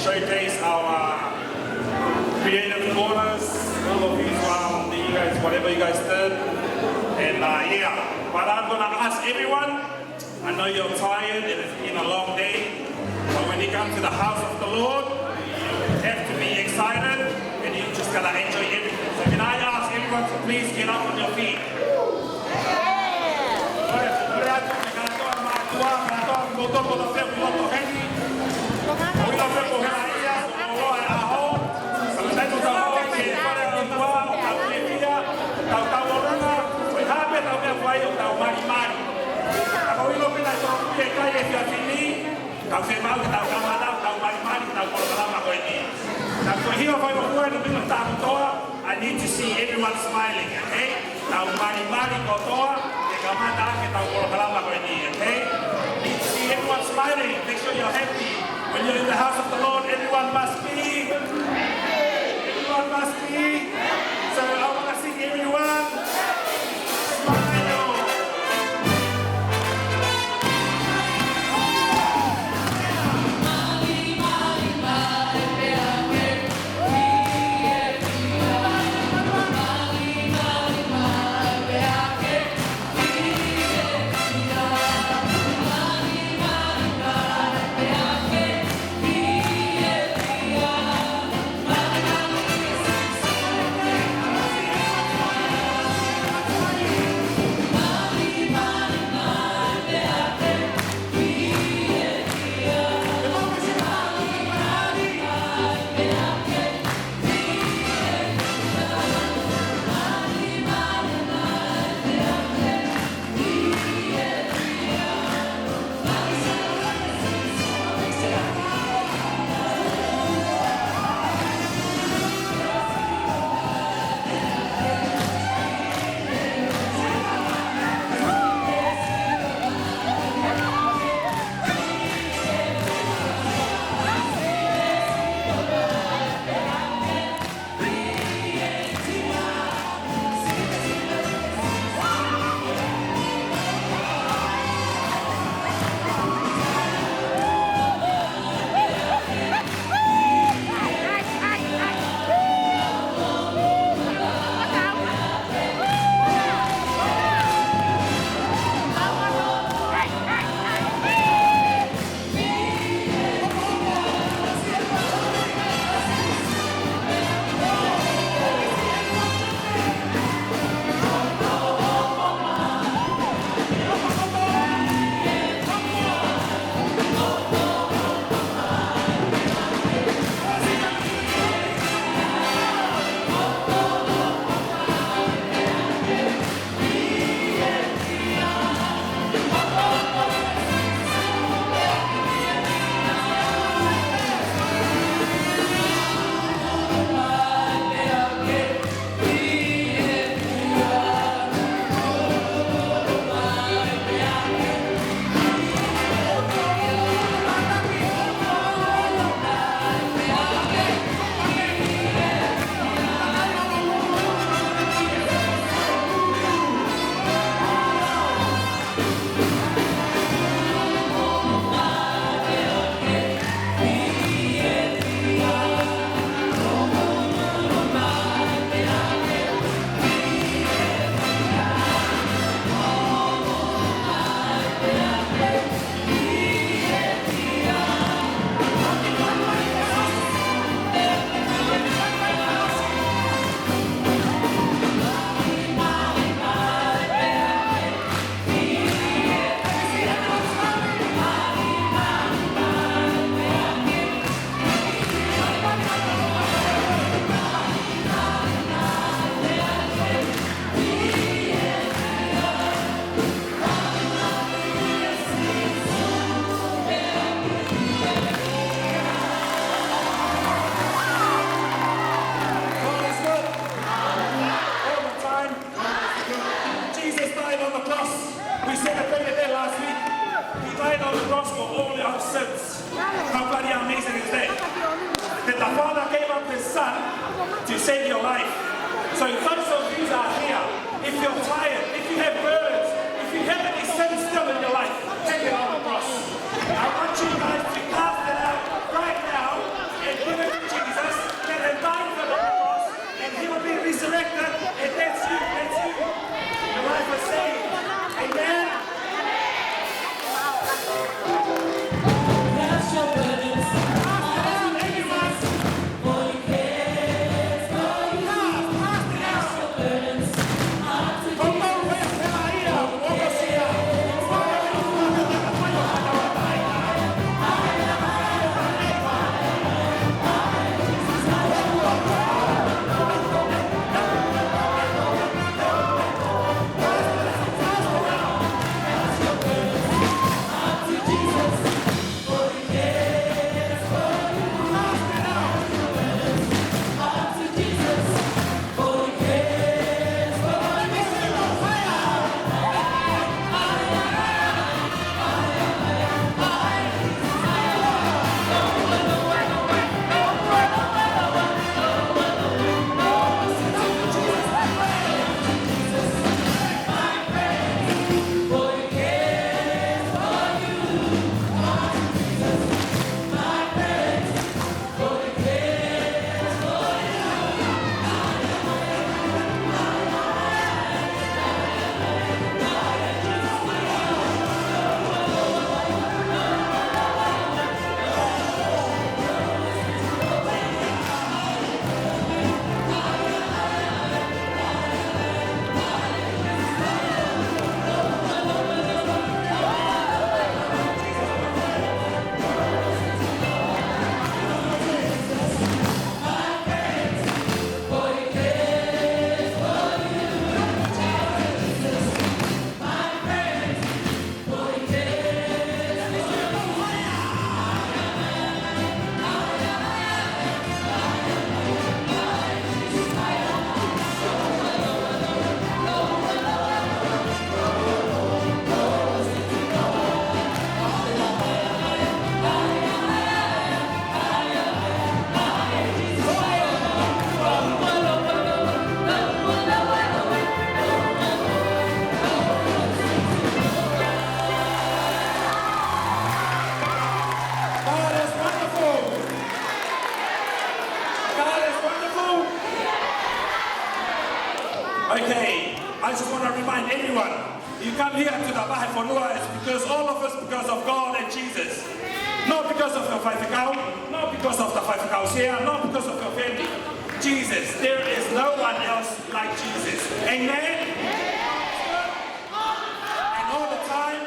showcase our creative corners, all of you, you guys, whatever you guys did. And yeah, but I'm gonna ask everyone, I know you're tired and it's been a long day, but when you come to the house of the Lord, you have to be excited and you just gotta enjoy everything. So can I ask everyone to please get up on your feet? I need to see everyone smiling, okay? Okay? Need to see everyone smiling. Make sure you're happy. When you're in the house of the Lord, everyone must be. Everyone must be. So I want to see everyone smile. To save your life. So those of you are here, if you're tired, if you have burdens, if you have any sin still in your life, take it on the cross. I want you guys to cast it out right now I just want to remind everyone, you come here to the Bahay Fonua is because all of us, because of God and Jesus. Not because of your Faifakau, not because of the Faifakaus here, not because of your family. Jesus. There is no one else like Jesus. Amen? And all the time,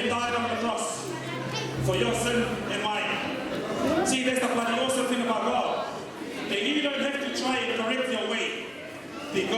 died on the cross for your sin and mine. See, that's the bloody awesome thing about God. That you don't have to try and correct your way, because